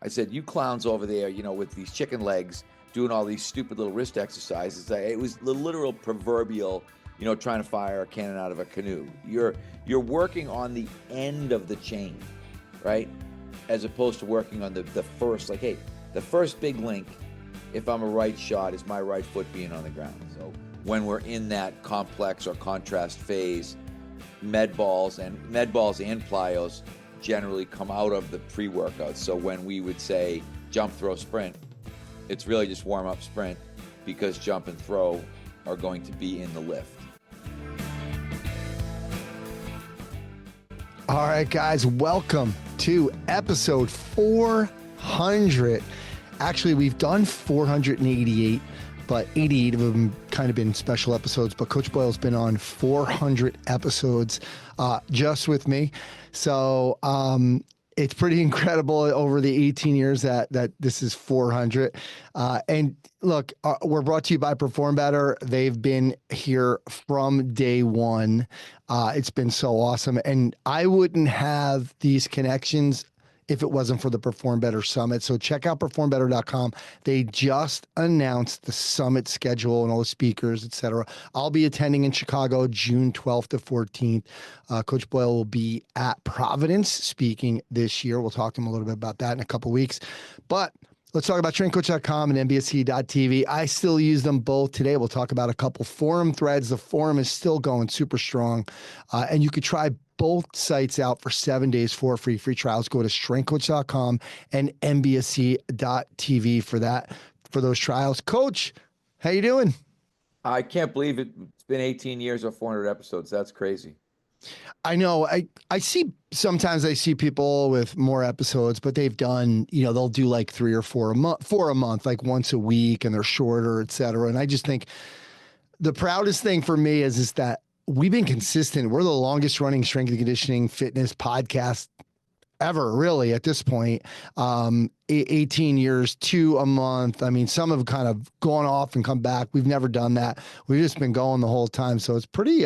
I said, you clowns over there, with these chicken legs doing all these stupid little wrist exercises. It was the literal proverbial, trying to fire a cannon out of a canoe. You're working on the end of the chain, right? As opposed to working on the first, like, hey, the first big link, if I'm a right shot, is my right foot being on the ground. So when we're in that complex or contrast phase, med balls and plyos generally come out of the pre-workout. So when we would say jump, throw, sprint, it's really just warm up sprint, because jump and throw are going to be in the lift. All right, guys, welcome to episode 400. Actually, we've done 488, but 88 of them kind of been special episodes. But Coach Boyle's been on 400 episodes just with me. So it's pretty incredible over the 18 years that this is 400. And look, we're brought to you by Perform Better. They've been here from day one. It's been so awesome. And I wouldn't have these connections if it wasn't for the Perform Better Summit. So check out performbetter.com. They just announced the summit schedule and all the speakers, et cetera. I'll be attending in Chicago, June 12th to 14th. Coach Boyle will be at Providence speaking this year. We'll talk to him a little bit about that in a couple of weeks. But let's talk about traincoach.com and mbsc.tv. I still use them both. Today, we'll talk about a couple forum threads. The forum is still going super strong. And you could try both sites out for 7 days for free trials. Go to strengthcoach.com and mbsc.tv for those trials. Coach, how you doing? I can't believe it's been 18 years or 400 episodes. That's crazy. I know. Sometimes I see people with more episodes, but they've done, they'll do like 3 or 4 a month, like once a week, and they're shorter, et cetera. And I just think the proudest thing for me is that we've been consistent. We're the longest running strength and conditioning fitness podcast ever, really, at this point. 18 years, 2 a month. I mean, some have kind of gone off and come back. We've never done that. We've just been going the whole time. So it's pretty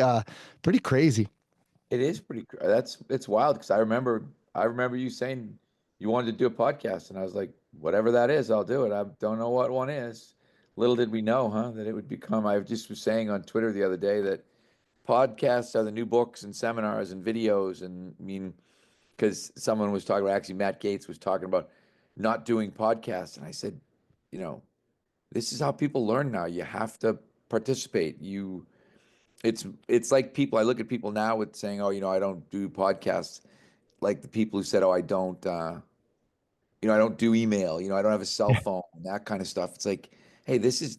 crazy. It is it's wild, because I remember you saying you wanted to do a podcast, and I was like, whatever that is, I'll do it. I don't know what one is. Little did we know, that it would become, I just was saying on Twitter the other day that podcasts are the new books and seminars and videos. And I mean, because someone was talking about, actually Matt Gates was talking about not doing podcasts. And I said, this is how people learn now. You have to participate. It's like people, I look at people now with saying, I don't do podcasts. Like the people who said, I don't do email, I don't have a cell phone, that kind of stuff. It's like, hey, this is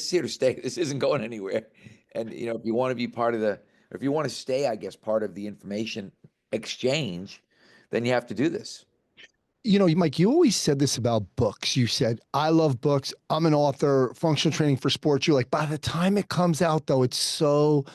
here to stay. This isn't going anywhere. And, if you want to be if you want to stay, I guess, part of the information exchange, then you have to do this. Mike, you always said this about books. You said, I love books. I'm an author, functional training for sports. You're like, by the time it comes out, though, it's so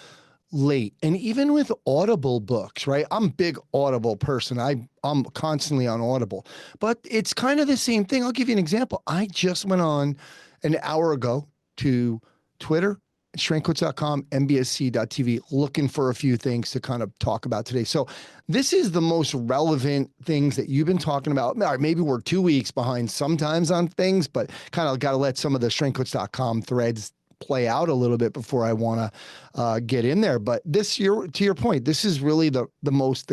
late. And even with Audible books, right? I'm a big Audible person. I'm constantly on Audible. But it's kind of the same thing. I'll give you an example. I just went on an hour ago to Twitter, strengthcoach.com, mbsc.tv, looking for a few things to kind of talk about today. So this is the most relevant things that you've been talking about. Maybe we're 2 weeks behind sometimes on things, but kind of got to let some of the strengthcoach.com threads play out a little bit before I want to get in there. But this year, to your point, this is really the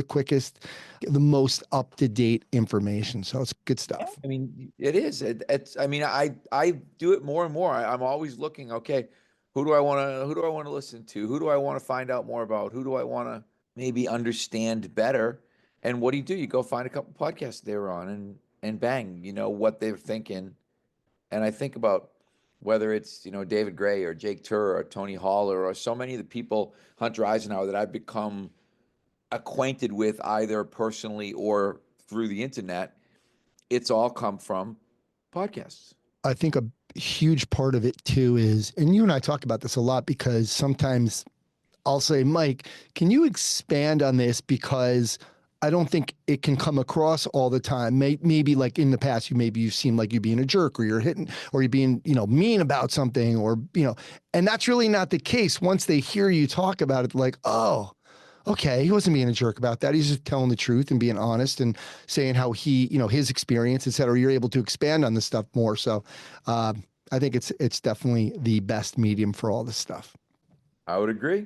quickest, the most up-to-date information. So it's good stuff. I mean, it is. I do it more and more. I'm always looking, okay, who do I want to listen to? Who do I want to find out more about? Who do I want to maybe understand better? And what do? You go find a couple podcasts they were on, and bang, what they're thinking. And I think about whether it's, David Gray or Jake Turr or Tony Holler or so many of the people, Hunter Eisenhower, that I've become acquainted with either personally or through the internet. It's all come from podcasts. I think a huge part of it too is, and you and I talk about this a lot, because sometimes I'll say, Mike, can you expand on this? Because I don't think it can come across all the time. Maybe like in the past, you seem like you're being a jerk, or you're hitting, or you're being, mean about something, or, and that's really not the case. Once they hear you talk about it, like, oh, Okay, he wasn't being a jerk about that. He's just telling the truth and being honest and saying how he, his experience, et cetera. You're able to expand on this stuff more. So, uh, I think it's definitely the best medium for all this stuff. I would agree.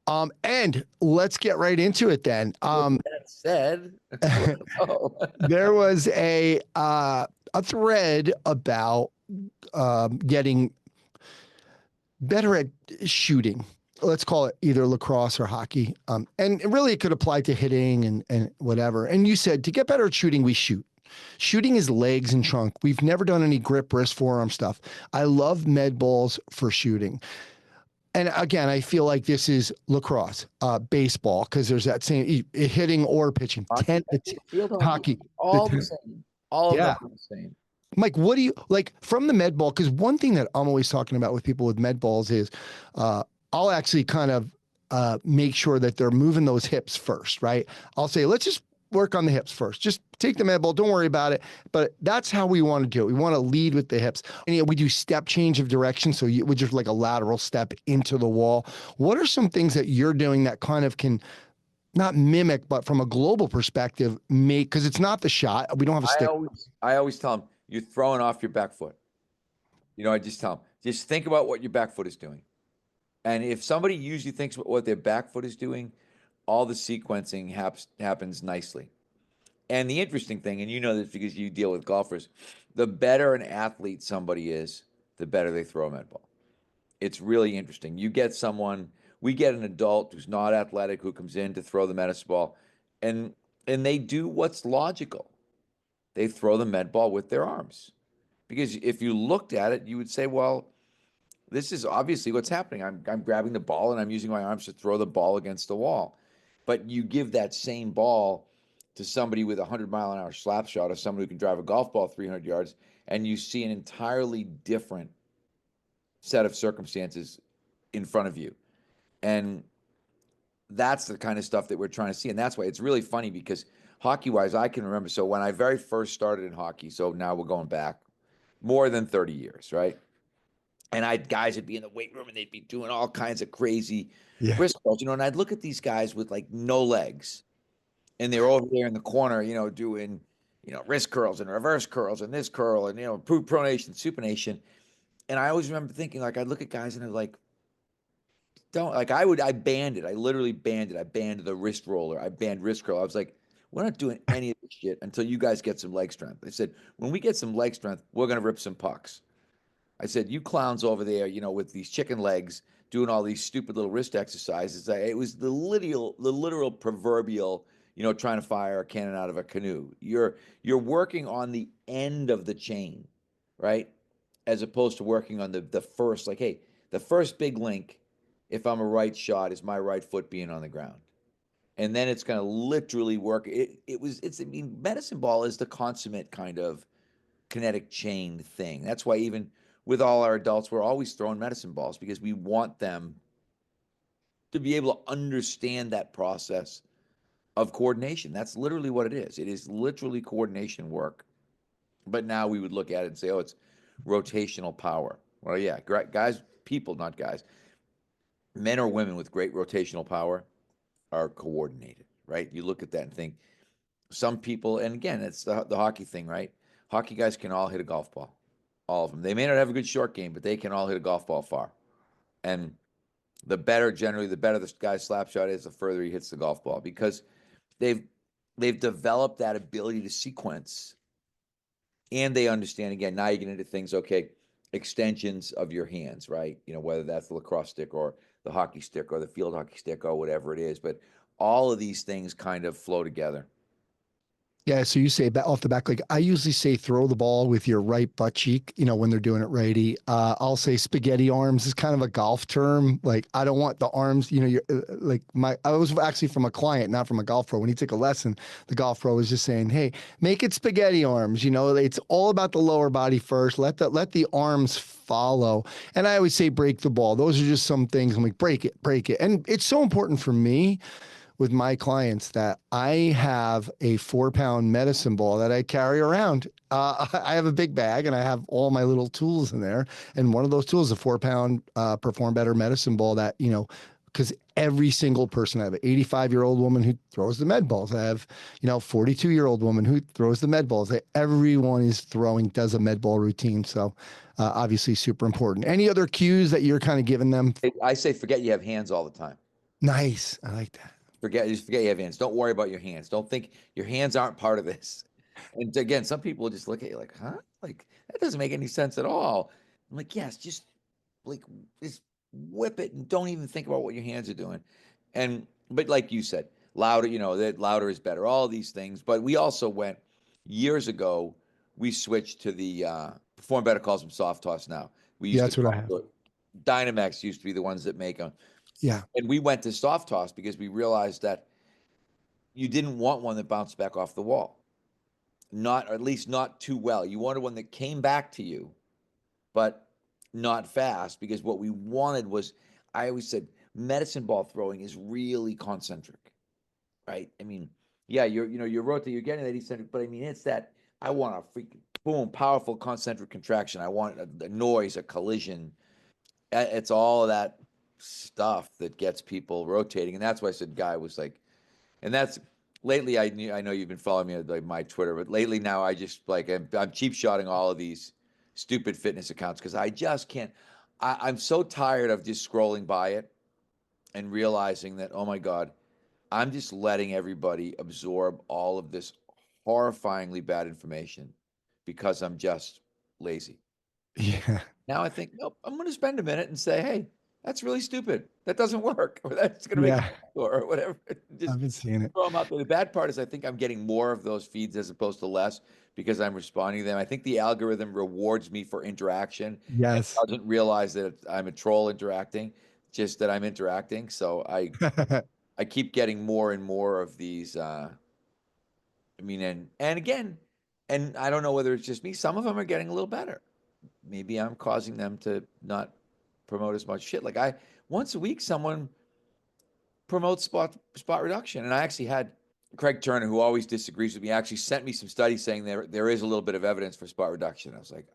And let's get right into it then. With that said, let's go. There was a thread about getting better at shooting. Let's call it either lacrosse or hockey. And really, it could apply to hitting and whatever. And you said to get better at shooting, we shoot. Shooting is legs and trunk. We've never done any grip, wrist, forearm stuff. I love med balls for shooting. And again, I feel like this is lacrosse, baseball, because there's that same hitting or pitching. Hockey, field hockey, Hockey. all the same. All of Yeah. them are the same. Mike, what do you like from the med ball? Because one thing that I'm always talking about with people with med balls is I'll actually kind of make sure that they're moving those hips first, right? I'll say, let's just work on the hips first. Just take the med ball. Don't worry about it. But that's how we want to do it. We want to lead with the hips. And we do step change of direction. So we just like a lateral step into the wall. What are some things that you're doing that kind of can not mimic, but from a global perspective, make, because it's not the shot. We don't have a stick. I always tell them, you're throwing off your back foot. I just tell them, just think about what your back foot is doing. And if somebody usually thinks what their back foot is doing, all the sequencing happens nicely. And the interesting thing, and you know this because you deal with golfers, the better an athlete somebody is, the better they throw a med ball. It's really interesting. We get an adult who's not athletic who comes in to throw the medicine ball, and they do what's logical. They throw the med ball with their arms. Because if you looked at it, you would say, well, this is obviously what's happening. I'm grabbing the ball and I'm using my arms to throw the ball against the wall. But you give that same ball to somebody with a 100-mile-an-hour slap shot or somebody who can drive a golf ball 300 yards, and you see an entirely different set of circumstances in front of you. And that's the kind of stuff that we're trying to see. And that's why it's really funny because hockey-wise, I can remember. So when I very first started in hockey, so now we're going back more than 30 years, right? And guys would be in the weight room and they'd be doing all kinds of crazy wrist curls, and I'd look at these guys with like no legs and they're over there in the corner, doing, wrist curls and reverse curls and this curl and, pronation, supination. And I always remember thinking, like, I'd look at guys and I'd like, don't, like, I banned it. I literally banned it. I banned the wrist roller. I banned wrist curl. I was like, we're not doing any of this shit until you guys get some leg strength. I said, when we get some leg strength, we're going to rip some pucks. I said, you clowns over there, with these chicken legs doing all these stupid little wrist exercises. It was the literal proverbial, trying to fire a cannon out of a canoe. You're working on the end of the chain, right? As opposed to working on the first, like, hey, the first big link, if I'm a right shot, is my right foot being on the ground. And then it's going to literally work. I mean, medicine ball is the consummate kind of kinetic chain thing. That's why even with all our adults, we're always throwing medicine balls because we want them to be able to understand that process of coordination. That's literally what it is. It is literally coordination work. But now we would look at it and say, oh, it's rotational power. Well, yeah, guys, people, not guys, men or women with great rotational power are coordinated, right? You look at that and think, some people, and again, it's the hockey thing, right? Hockey guys can all hit a golf ball, all of them. They may not have a good short game, but they can all hit a golf ball far. And the better the guy's slap shot is, the further he hits the golf ball, because they've developed that ability to sequence, and they understand. Again, now you get into things, okay, extensions of your hands, right? Whether that's the lacrosse stick or the hockey stick or the field hockey stick or whatever it is, but all of these things kind of flow together. Yeah, so you say off the back, like I usually say throw the ball with your right butt cheek, when they're doing it righty. I'll say spaghetti arms is kind of a golf term. Like I don't want the arms, you're like I was actually from a client, not from a golf pro. When he took a lesson, the golf pro was just saying, hey, make it spaghetti arms. It's all about the lower body first. Let the arms follow. And I always say break the ball. Those are just some things. I'm like, break it. And it's so important for me with my clients that I have a 4-pound medicine ball that I carry around. I have a big bag and I have all my little tools in there. And one of those tools is a 4-pound Perform Better medicine ball that, because every single person, I have an 85-year-old woman who throws the med balls. I have, 42-year-old woman who throws the med balls. Everyone is throwing, does a med ball routine. So obviously super important. Any other cues that you're kind of giving them? I say forget you have hands all the time. Nice. I like that. Just forget you have hands. Don't worry about your hands. Don't think your hands aren't part of this. And again, some people just look at you like, huh? Like that doesn't make any sense at all. I'm like, yes, like just whip it and don't even think about what your hands are doing. And but like you said, louder, that louder is better, all these things. But we also went years ago, we switched to the Perform Better calls them soft toss now. We Yeah, used to that's what I call have. it Dynamax used to be the ones that make them. Yeah. And we went to soft toss because we realized that you didn't want one that bounced back off the wall. Not, or at least not too well. You wanted one that came back to you, but not fast, because what we wanted was, I always said, medicine ball throwing is really concentric, right? I mean, yeah, you're rotating, you're getting that eccentric, but I mean, it's that I want a freaking boom, powerful concentric contraction. I want a noise, a collision. It's all of that stuff that gets people rotating, and that's why I said Guy was like, and that's lately. I know you've been following me on like my Twitter, but lately now I just like I'm cheap shotting all of these stupid fitness accounts because I just can't. I'm so tired of just scrolling by it and realizing that, oh my God, I'm just letting everybody absorb all of this horrifyingly bad information because I'm just lazy. Yeah. Now I think, nope, I'm going to spend a minute and say, hey, that's really stupid. That doesn't work, or that's going to make Yeah. a or whatever. Just I've been seeing it. throw them out there. The bad part is I think I'm getting more of those feeds as opposed to less because I'm responding to them. I think the algorithm rewards me for interaction and Yes. doesn't realize that I'm a troll interacting, just that I'm interacting. So I keep getting more and more of these. I mean, and again, and I don't know whether it's just me. Some of them are getting a little better. Maybe I'm causing them to not promote as much shit. Like I once a week, someone promotes spot reduction, and I actually had Craig Turner, who always disagrees with me, actually sent me some studies saying there is a little bit of evidence for spot reduction. I was like,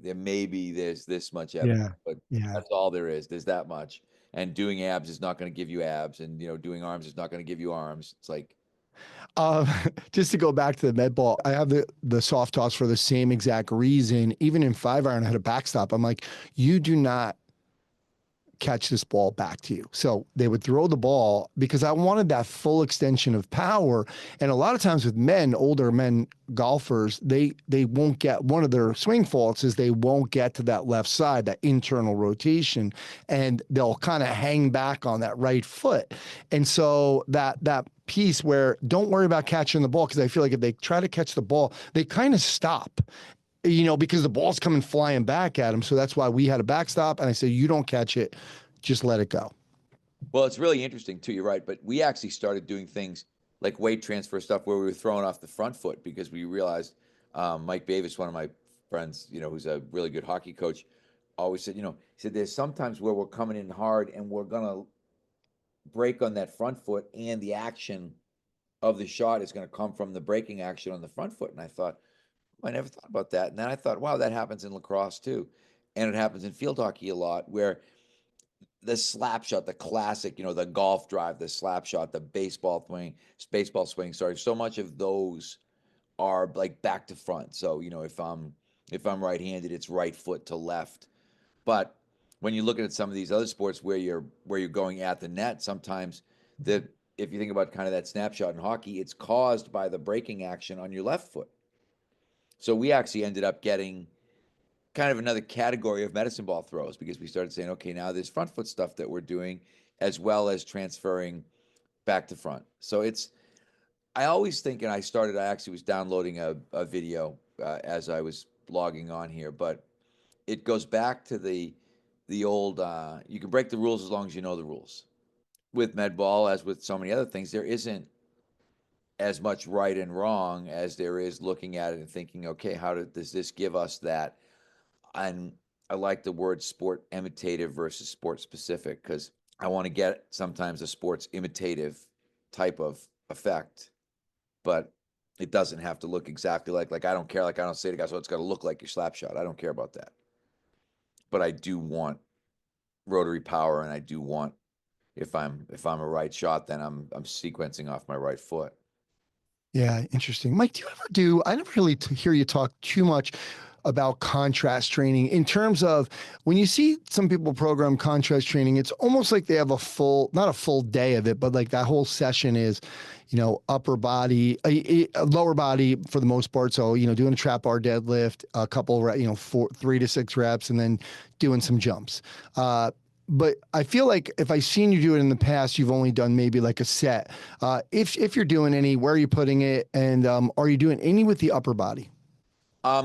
there maybe there's this much evidence, Yeah. but Yeah. that's all there is. There's that much, and doing abs is not going to give you abs, and doing arms is not going to give you arms. It's like, Um, just to go back to the med ball, I have the soft toss for the same exact reason. Even in 5 iron, I had a backstop. I'm like, you do not catch this ball back to you. So they would throw the ball because I wanted that full extension of power. And a lot of times with men, older men golfers, they won't get, one of their swing faults is they won't get to that left side, that internal rotation, and they'll kind of hang back on that right foot. And so that piece where don't worry about catching the ball, because I feel like if they try to catch the ball, they kind of stop, because the ball's coming flying back at him. So that's why we had a backstop. And I said, you don't catch it, just let it go. well, it's really interesting too. You're right, but we actually started doing things like weight transfer stuff where we were throwing off the front foot because we realized Mike Davis, one of my friends, who's a really good hockey coach, always said, he said there's sometimes where we're coming in hard and we're gonna break on that front foot, and the action of the shot is going to come from the breaking action on the front foot. And I thought, I never thought about that. And then I thought, wow, that happens in lacrosse too, and it happens in field hockey a lot, where the slap shot, the classic, the golf drive, the slap shot, the baseball swing. Sorry, so much of those are like back to front. So if I'm right-handed, it's right foot to left. But when you look at some of these other sports where you're going at the net, sometimes the if you think about kind of that snapshot in hockey, it's caused by the breaking action on your left foot. So we actually ended up getting kind of another category of medicine ball throws because we started saying, okay, now there's front foot stuff that we're doing as well as transferring back to front. So I always think, and I actually was downloading a video as I was logging on here, but it goes back to the old, you can break the rules as long as you know the rules. With med ball, as with so many other things, there isn't as much right and wrong as there is looking at it and thinking, okay, does this give us that? And I like the word sport imitative versus sport specific because I want to get sometimes a sports imitative type of effect, but it doesn't have to look exactly like I don't care. Like I don't say to guys, oh, it's got to look like your slap shot. I don't care about that. But I do want rotary power and I do want if I'm a right shot, then I'm sequencing off my right foot. Yeah, interesting. Mike, do you ever do? I never really hear you talk too much about contrast training in terms of when you see some people program contrast training, it's almost like they have a full, not a full day of it, but like that whole session is, upper body, lower body for the most part. So, doing a trap bar deadlift, a couple, 3 to 6 reps, and then doing some jumps. But I feel like if I've seen you do it in the past, you've only done maybe like a set. If you're doing any, where are you putting it, and are you doing any with the upper body?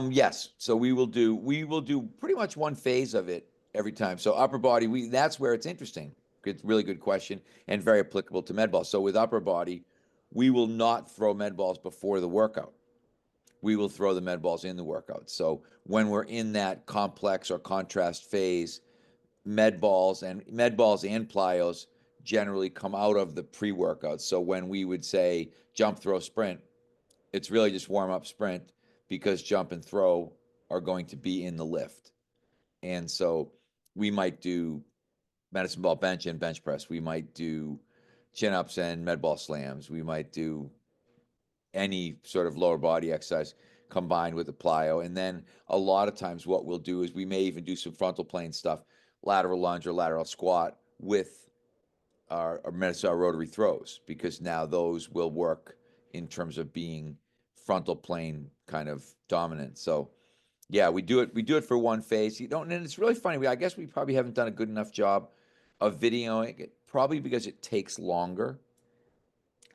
Yes. So we will do pretty much one phase of it every time. So upper body, we that's where it's interesting. It's a really good question and very applicable to med balls. So with upper body, we will not throw med balls before the workout. We will throw the med balls in the workout. So when we're in that complex or contrast phase, med balls and plyos generally come out of the pre-workout. So when we would say jump, throw, sprint, it's really just warm up sprint because jump and throw are going to be in the lift. And so we might do medicine ball bench and bench press. We might do chin ups and med ball slams. We might do any sort of lower body exercise combined with the plyo. And then a lot of times what we'll do is we may even do some frontal plane stuff, lateral lunge or lateral squat with our rotary throws, because now those will work in terms of being frontal plane kind of dominant. So yeah, we do it for one phase. You don't, and it's really funny. I guess we probably haven't done a good enough job of videoing it, probably because it takes longer.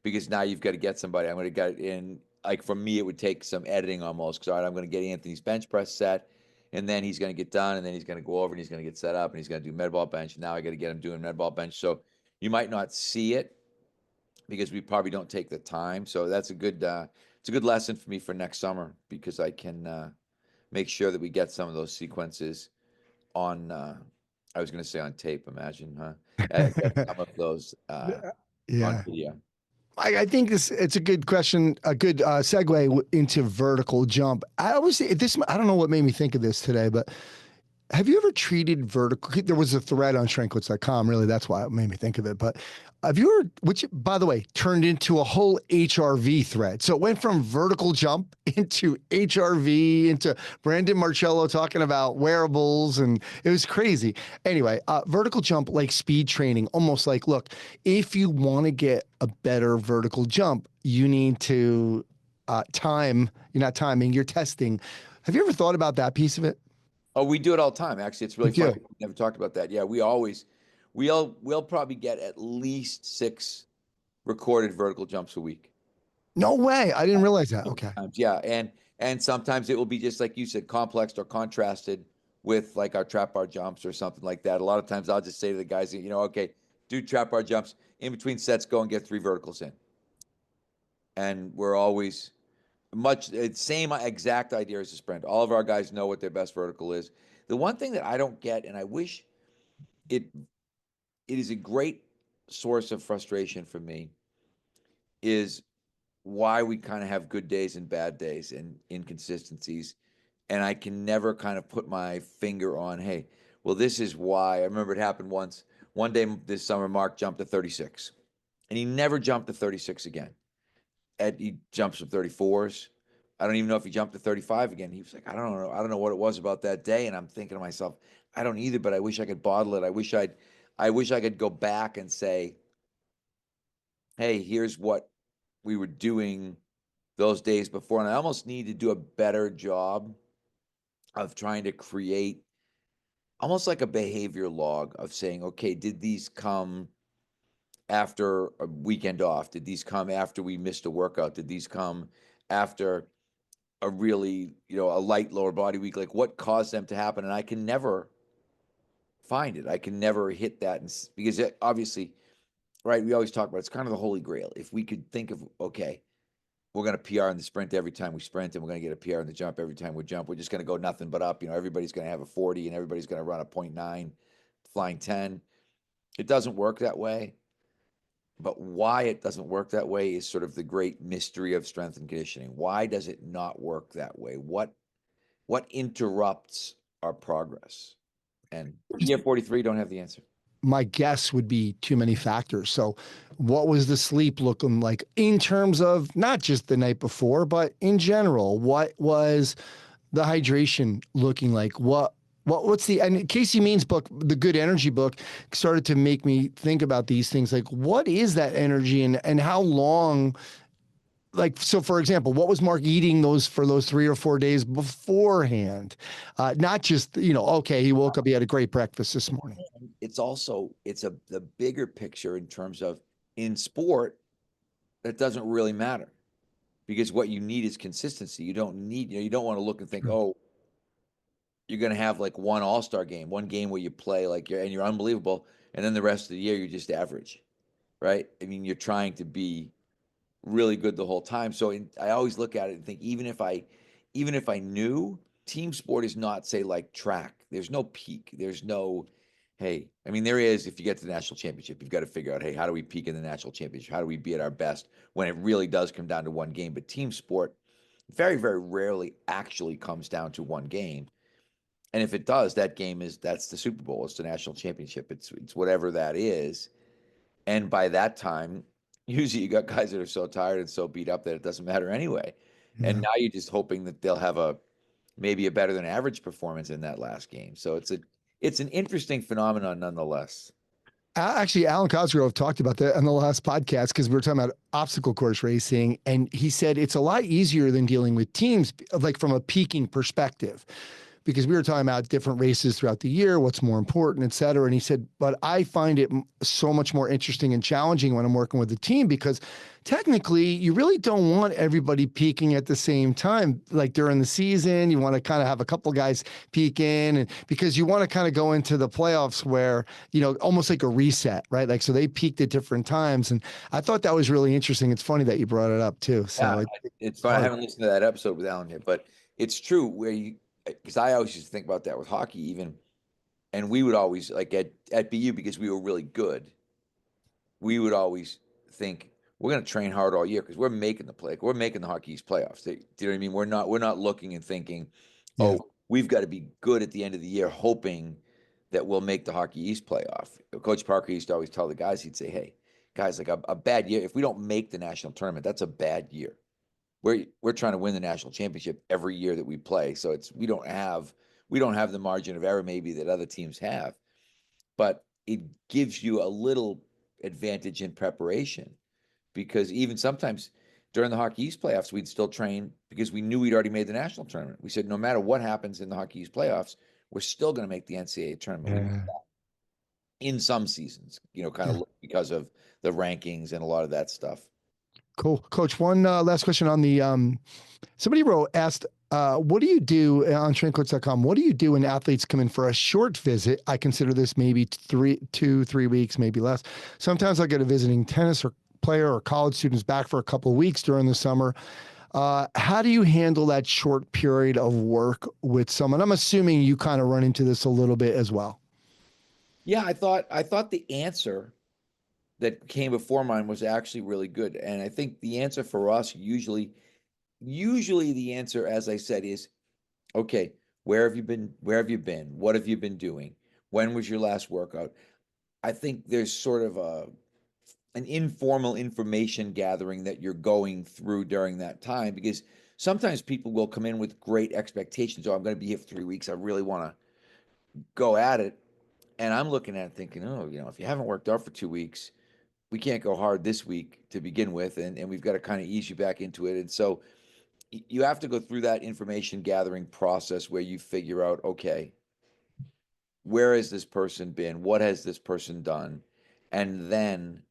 Because now you've got to get somebody. I'm going to get in. Like for me, it would take some editing almost. Because all right, I'm going to get Anthony's bench press set, and then he's going to get done, and then he's going to go over and he's going to get set up, and he's going to do med ball bench. And now I got to get him doing med ball bench. So you might not see it because we probably don't take the time. So that's it's a good lesson for me for next summer, because I can make sure that we get some of those sequences on. I was going to say on tape. Imagine, huh? Get some of those on Yeah. video. I think it's a good question, a good segue into vertical jump. I always say this. I don't know what made me think of this today, but have you ever treated vertical? There was a thread on strengthcoach.com. Really, that's why it made me think of it. But have you ever, which by the way, turned into a whole HRV thread? So it went from vertical jump into HRV into Brandon Marcello talking about wearables, and it was crazy. Anyway, vertical jump, like speed training, almost like, look, if you want to get a better vertical jump, you need to time. You're not timing, you're testing. Have you ever thought about that piece of it? Oh, we do it all the time. Actually, it's You really funny. do. We never talked about that. Yeah, we'll probably get at least 6 recorded vertical jumps a week. No way. I didn't realize that. Okay. Sometimes, yeah, and sometimes it will be just like you said, complex or contrasted with like our trap bar jumps or something like that. A lot of times I'll just say to the guys, okay, do trap bar jumps in between sets, go and get 3 verticals in, and we're always much it's same exact idea as a sprint. All of our guys know what their best vertical is. The one thing that I don't get, and I wish it it is a great source of frustration for me, is why we kind of have good days and bad days and inconsistencies. And I can never kind of put my finger on, hey, well, this is why. I remember it happened once. One day this summer, Mark jumped to 36, and he never jumped to 36 again. He jumps to 34s. I don't even know if he jumped to 35 again. He was like, I don't know. I don't know what it was about that day. And I'm thinking to myself, I don't either, but I wish I could bottle it. I wish I could go back and say, hey, here's what we were doing those days before. And I almost need to do a better job of trying to create almost like a behavior log of saying, okay, did these come after a weekend off? Did these come after we missed a workout? Did these come after a really, a light lower body week? Like what caused them to happen? And I can never find it. I can never hit that. Because obviously, right, we always talk about it's kind of the holy grail. If we could think of, okay, we're going to PR in the sprint every time we sprint, and we're going to get a PR in the jump every time we jump. We're just going to go nothing but up. Everybody's going to have a 40 and everybody's going to run a .9 flying 10. It doesn't work that way. But why it doesn't work that way is sort of the great mystery of strength and conditioning. Why does it not work that way? What interrupts our progress? And year 43 don't have the answer. my guess would be too many factors. So, what was the sleep looking like in terms of not just the night before, but in general? What was the hydration looking like? What's the, and Casey Means book, the Good Energy book, started to make me think about these things. Like, what is that energy, and how long? Like, so for example, what was Mark eating those for those 3 or 4 days beforehand? Not just, okay, he woke up, he had a great breakfast this morning. It's also it's a the bigger picture in terms of in sport that doesn't really matter because what you need is consistency. You don't need you don't want to look and think, oh, you're going to have like one all-star game, one game where you play like you're unbelievable, and then the rest of the year you're just average, right? I mean, you're trying to be really good the whole time. So I always look at it and think, even if I knew team sport is not say like track, there's no peak, there's no, hey, I mean, there is if you get to the national championship, you've got to figure out, hey, how do we peak in the national championship? How do we be at our best when it really does come down to one game? But team sport very, very rarely actually comes down to one game. And if it does, that's the Super Bowl. It's the national championship. It's whatever that is. And by that time, usually you got guys that are so tired and so beat up that it doesn't matter anyway. And Yeah. now you're just hoping that they'll have maybe a better than average performance in that last game. So it's an interesting phenomenon nonetheless. Actually, Alan Cosgrove talked about that on the last podcast because we were talking about obstacle course racing. And he said it's a lot easier than dealing with teams, like from a peaking perspective, because we were talking about different races throughout the year, what's more important, et cetera. And he said, but I find it so much more interesting and challenging when I'm working with a team because technically you really don't want everybody peaking at the same time. Like during the season, you want to kind of have a couple guys peak in, and because you want to kind of go into the playoffs where, almost like a reset, right? Like, so they peaked at different times. And I thought that was really interesting. It's funny that you brought it up too. Yeah, So it's it's fun. I hard. haven't listened to that episode with Alan yet, but it's true where because I always used to think about that with hockey even, and we would always like at BU because we were really good. We would always think we're going to train hard all year because we're making the play. We're making the Hockey East playoffs. Do you know what I mean? We're not looking and thinking, Yeah. oh, we've got to be good at the end of the year, hoping that we'll make the Hockey East playoff. Coach Parker used to always tell the guys, he'd say, hey, guys, like a bad year, if we don't make the national tournament, that's a bad year. We're trying to win the national championship every year that we play. So we don't have the margin of error maybe that other teams have, but it gives you a little advantage in preparation because even sometimes during the Hockey East playoffs, we'd still train because we knew we'd already made the national tournament. We said, no matter what happens in the Hockey East playoffs, we're still going to make the NCAA tournament. We Yeah. in some seasons, kind of because of the rankings and a lot of that stuff. Cool. Coach, one last question on the somebody asked, what do you do on traincoach.com? What do you do when athletes come in for a short visit? I consider this maybe 2, 3 weeks, maybe less. Sometimes I'll get a visiting tennis or player or college students back for a couple of weeks during the summer. How do you handle that short period of work with someone? I'm assuming you kind of run into this a little bit as well. Yeah, I thought the answer that came before mine was actually really good. And I think the answer for us usually the answer, as I said, is okay, where have you been? Where have you been? What have you been doing? When was your last workout? I think there's sort of an informal information gathering that you're going through during that time because sometimes people will come in with great expectations. Oh, I'm going to be here for 3 weeks. I really want to go at it. And I'm looking at it thinking, oh, if you haven't worked out for 2 weeks, we can't go hard this week to begin with. And we've got to kind of ease you back into it. And so you have to go through that information gathering process where you figure out, okay, where has this person been? What has this person done? And then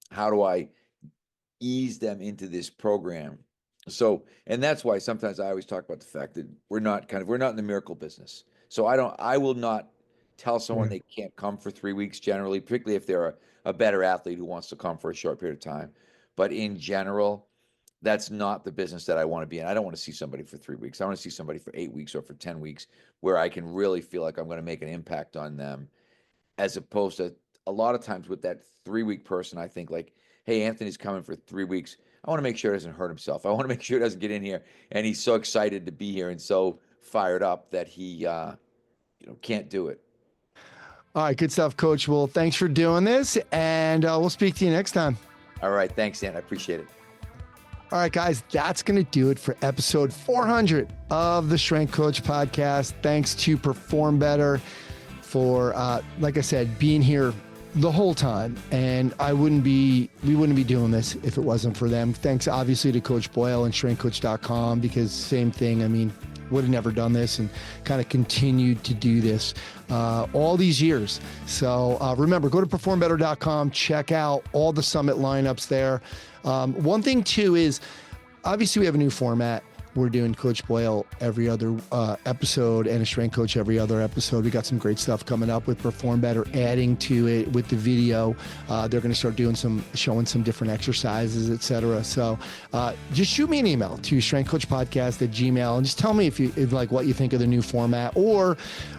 how do I ease them into this program? So, and that's why sometimes I always talk about the fact that we're not in the miracle business. So I will not tell someone Yeah. they can't come for 3 weeks generally, particularly if they're a better athlete who wants to come for a short period of time. But in general, that's not the business that I want to be in. I don't want to see somebody for 3 weeks. I want to see somebody for 8 weeks or for 10 weeks where I can really feel like I'm going to make an impact on them, as opposed to a lot of times with that 3 week person, I think like, hey, Anthony's coming for 3 weeks. I want to make sure he doesn't hurt himself. I want to make sure he doesn't get in here and he's so excited to be here and so fired up that he can't do it. All right, good stuff, Coach. Well, thanks for doing this, and we'll speak to you next time. All right. Thanks, Dan. I appreciate it. All right, guys, that's going to do it for episode 400 of the Strength Coach Podcast. Thanks to Perform Better for, like I said, being here the whole time. And we wouldn't be doing this if it wasn't for them. Thanks, obviously, to Coach Boyle and strengthcoach.com, because same thing. I mean, would have never done this and kind of continued to do this all these years. So remember, go to performbetter.com, check out all the summit lineups there. One thing too is, obviously we have a new format. We're doing Coach Boyle every other episode and a strength coach every other episode. We got some great stuff coming up with Perform Better, adding to it with the video. They're going to start showing some different exercises, etc. So just shoot me an email to strengthcoachpodcast@gmail.com and just tell me if like what you think of the new format, or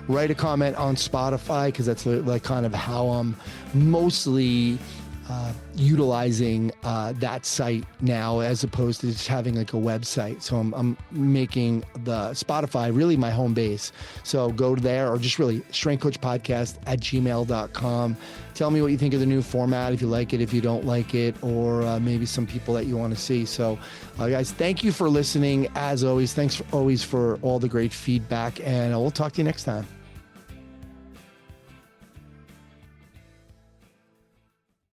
write a comment on Spotify, because that's like kind of how I'm mostly utilizing that site now, as opposed to just having like a website. So I'm making the Spotify really my home base. So go there, or just really strengthcoachpodcast@gmail.com. Tell me what you think of the new format, if you like it, if you don't like it, or maybe some people that you want to see. So guys, thank you for listening. As always, thanks always for all the great feedback, and we'll talk to you next time.